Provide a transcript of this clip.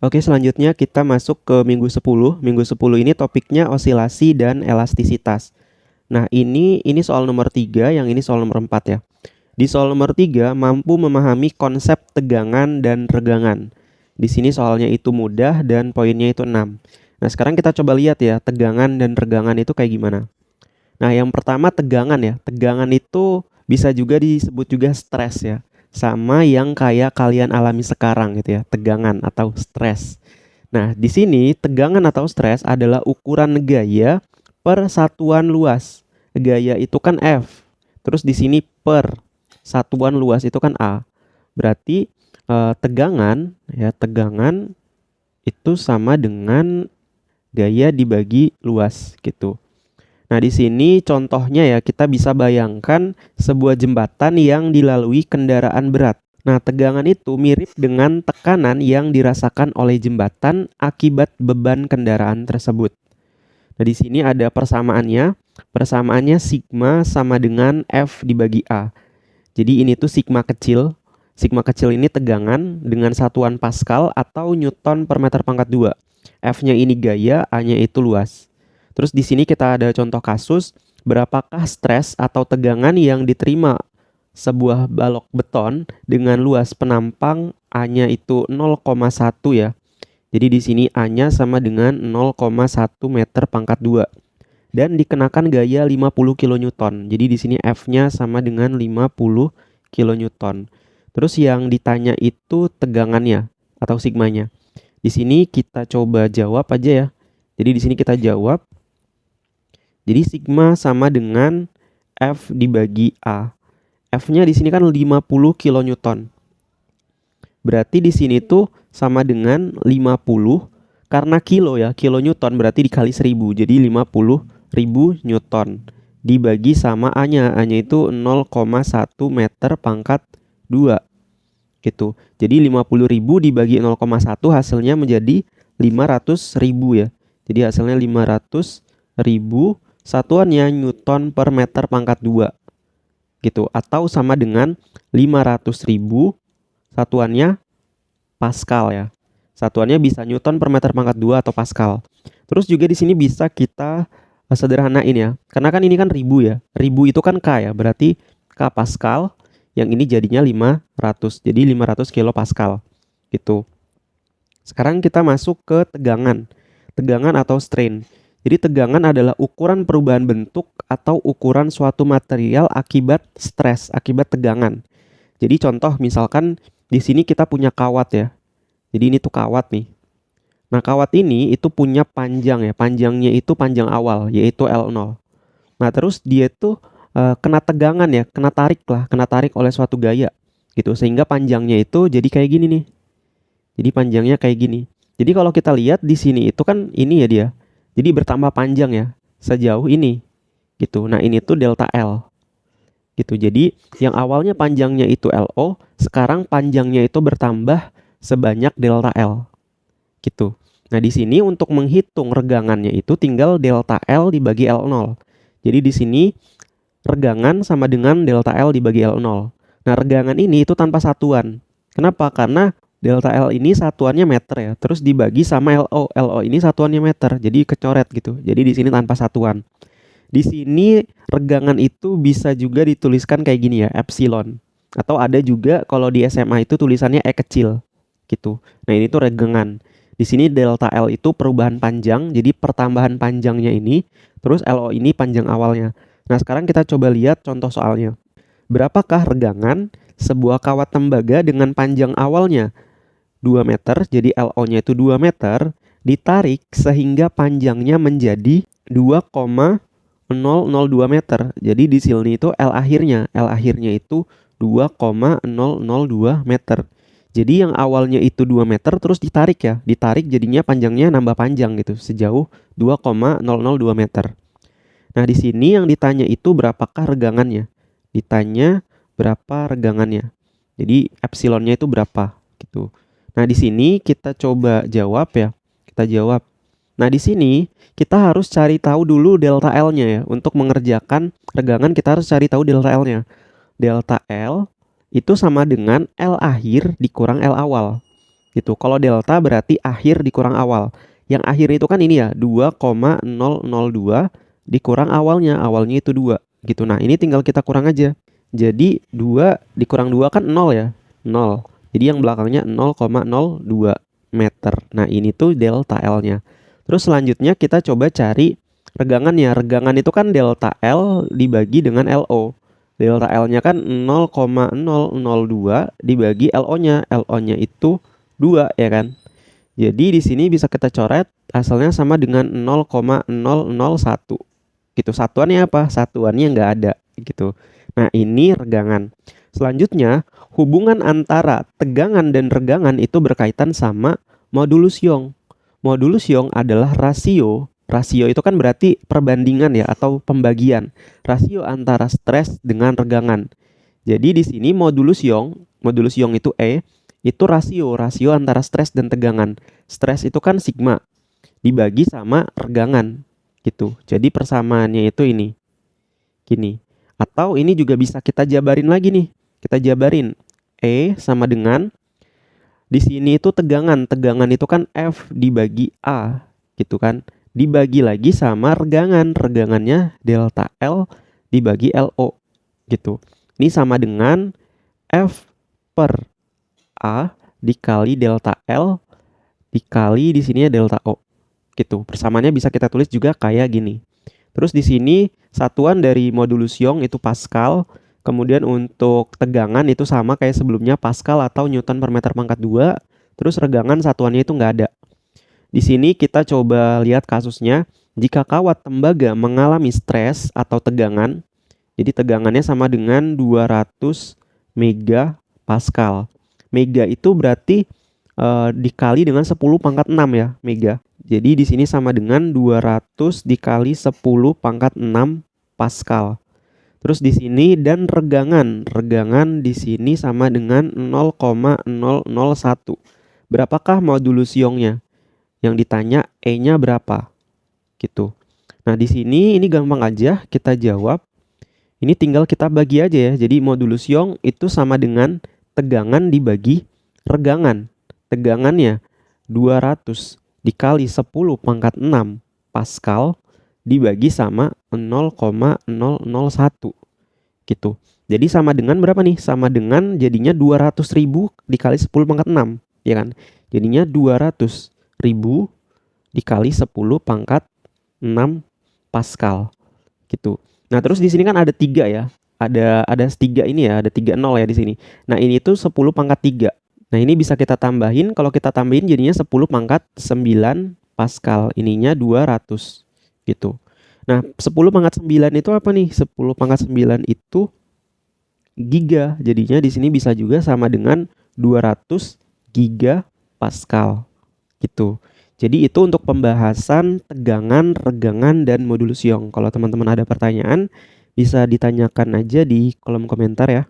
Oke, selanjutnya kita masuk ke minggu 10. Minggu 10 ini topiknya osilasi dan elastisitas. Nah, ini soal nomor 3, yang ini soal nomor 4 ya. Di soal nomor 3, mampu memahami konsep tegangan dan regangan. Di sini soalnya itu mudah dan poinnya itu 6. Nah, sekarang kita coba lihat ya, tegangan dan regangan itu kayak gimana. Nah, yang pertama tegangan ya. Tegangan itu bisa juga disebut juga stres ya. Sama yang kayak kalian alami sekarang gitu ya, tegangan atau stres. Nah, di sini tegangan atau stres adalah ukuran gaya per satuan luas. Gaya itu kan F. Terus di sini per satuan luas itu kan A. Berarti tegangan itu sama dengan gaya dibagi luas gitu. Nah, di sini contohnya ya, kita bisa bayangkan sebuah jembatan yang dilalui kendaraan berat. Nah, tegangan itu mirip dengan tekanan yang dirasakan oleh jembatan akibat beban kendaraan tersebut. Nah, di sini ada persamaannya. Persamaannya sigma sama dengan F dibagi A. Jadi ini tuh sigma kecil. Sigma kecil ini tegangan dengan satuan Pascal atau Newton per meter pangkat 2. F-nya ini gaya, A-nya itu luas. Terus di sini kita ada contoh kasus, berapakah stres atau tegangan yang diterima sebuah balok beton dengan luas penampang A-nya itu 0,1 ya. Jadi di sini A-nya sama dengan 0,1 meter pangkat 2 dan dikenakan gaya 50 kN. Jadi di sini F-nya sama dengan 50 kN. Terus yang ditanya itu tegangannya atau sigmanya. Di sini kita coba jawab aja ya. Jadi di sini kita jawab. Jadi sigma sama dengan F dibagi A. F-nya di sini kan 50 kN. Berarti di sini tuh sama dengan 50 karena kilo ya, kilonewton berarti dikali 1000. Jadi 50.000 Newton dibagi sama A-nya. A-nya itu 0,1 meter pangkat 2 gitu. Jadi 50.000 dibagi 0,1 hasilnya menjadi 500.000 ya. Jadi hasilnya 500.000, satuannya Newton per meter pangkat 2 gitu, atau sama dengan 500.000, satuannya Pascal ya. Satuannya bisa Newton per meter pangkat 2 atau Pascal. Terus juga di sini bisa kita sederhanain ya. Karena kan ini kan ribu ya. Ribu itu kan K ya, berarti K Pascal. Yang ini jadinya 500. Jadi 500 kilo Pascal gitu. Sekarang kita masuk ke tegangan. Tegangan atau strain. Jadi tegangan adalah ukuran perubahan bentuk atau ukuran suatu material akibat stres, akibat tegangan. Jadi contoh misalkan di sini kita punya kawat ya. Jadi ini tuh kawat nih. Nah, kawat ini itu punya panjang ya. Panjangnya itu panjang awal yaitu L0. Nah, terus dia tuh kena tegangan ya, kena tarik oleh suatu gaya gitu. Sehingga panjangnya itu jadi kayak gini nih. Jadi panjangnya kayak gini. Jadi kalau kita lihat di sini itu kan ini ya dia. Jadi bertambah panjang ya sejauh ini gitu. Nah, ini tuh delta L gitu. Jadi yang awalnya panjangnya itu LO, sekarang panjangnya itu bertambah sebanyak delta L gitu. Nah, di sini untuk menghitung regangannya itu tinggal delta L dibagi L0. Jadi di sini regangan sama dengan delta L dibagi L0. Nah, regangan ini itu tanpa satuan. Kenapa? Karena delta L ini satuannya meter ya, terus dibagi sama LO. LO ini satuannya meter, jadi kecoret gitu. Jadi di sini tanpa satuan. Di sini regangan itu bisa juga dituliskan kayak gini ya, epsilon. Atau ada juga kalau di SMA itu tulisannya E kecil gitu. Nah, ini tuh regangan. Di sini delta L itu perubahan panjang, jadi pertambahan panjangnya ini, terus LO ini panjang awalnya. Nah, sekarang kita coba lihat contoh soalnya. Berapakah regangan sebuah kawat tembaga dengan panjang awalnya 2 meter, jadi LO-nya itu 2 meter, ditarik sehingga panjangnya menjadi 2,002 meter. Jadi di sini itu L akhirnya itu 2,002 meter. Jadi yang awalnya itu 2 meter terus ditarik ya. Ditarik jadinya panjangnya nambah panjang gitu, sejauh 2,002 meter. Nah, di sini yang ditanya itu berapakah regangannya? Ditanya berapa regangannya. Jadi epsilonnya itu berapa gitu. Nah, di sini kita coba jawab ya. Kita jawab. Nah, di sini kita harus cari tahu dulu delta L-nya ya. Untuk mengerjakan regangan kita harus cari tahu delta L-nya. Delta L itu sama dengan L akhir dikurang L awal. gitu. Kalau delta berarti akhir dikurang awal. Yang akhir itu kan ini ya, 2,002 dikurang awalnya itu 2 gitu. Nah, ini tinggal kita kurang aja. Jadi 2 dikurang 2 kan 0 ya, 0. Jadi yang belakangnya 0,02 meter. Nah, ini tuh delta L-nya. Terus selanjutnya kita coba cari regangannya. Regangan itu kan delta L dibagi dengan LO. Delta L-nya kan 0,002 dibagi LO-nya. LO-nya itu 2 ya kan. Jadi di sini bisa kita coret hasilnya sama dengan 0,001. Gitu. Satuannya apa? Satuannya nggak ada gitu. Nah, ini regangan. Selanjutnya, hubungan antara tegangan dan regangan itu berkaitan sama modulus Young. Modulus Young adalah rasio. Rasio itu kan berarti perbandingan ya atau pembagian. Rasio antara stres dengan regangan. Jadi di sini modulus Young itu E, itu rasio antara stres dan tegangan. Stres itu kan sigma dibagi sama regangan gitu. Jadi persamaannya itu ini. Gini. Atau ini juga bisa kita jabarin lagi nih. Kita jabarin E sama dengan di sini itu tegangan. Tegangan itu kan F dibagi A gitu kan. Dibagi lagi sama regangan. Regangannya delta L dibagi LO gitu. Ini sama dengan F per A dikali delta L dikali di sini ya delta O gitu. Persamaannya bisa kita tulis juga kayak gini. Terus di sini satuan dari modulus Young itu Pascal. Kemudian untuk tegangan itu sama kayak sebelumnya Pascal atau Newton per meter pangkat 2. Terus regangan satuannya itu nggak ada. Di sini kita coba lihat kasusnya. Jika kawat tembaga mengalami stres atau tegangan, jadi tegangannya sama dengan 200 mega Pascal. Mega itu berarti dikali dengan 10 pangkat 6 ya, mega. Jadi di sini sama dengan 200 dikali 10 pangkat 6 Pascal. Terus di sini dan regangan di sini sama dengan 0,001. Berapakah modulus Young-nya? Yang ditanya E-nya berapa? Gitu. Nah, di sini ini gampang aja kita jawab. Ini tinggal kita bagi aja ya. Jadi modulus Young itu sama dengan tegangan dibagi regangan. Tegangannya 200 dikali 10 pangkat 6 Pascal dibagi sama 0,001 gitu. Jadi sama dengan berapa nih? Sama dengan jadinya 200.000 dikali 10 pangkat 6 ya kan. Jadinya 200.000 dikali 10 pangkat 6 Pascal gitu. Nah, terus di sini kan ada 3 ya. Ada 3 ini ya, ada 3 nol ya di sini. Nah, ini tuh 10 pangkat 3. Nah, ini bisa kita tambahin. Kalau kita tambahin jadinya 10 pangkat 9 Pascal. Ininya 200 gitu. Nah, 10 pangkat 9 itu apa nih? 10 pangkat 9 itu giga. Jadinya di sini bisa juga sama dengan 200 giga Pascal gitu. Jadi itu untuk pembahasan tegangan, regangan, dan modulus Young. Kalau teman-teman ada pertanyaan, bisa ditanyakan aja di kolom komentar ya.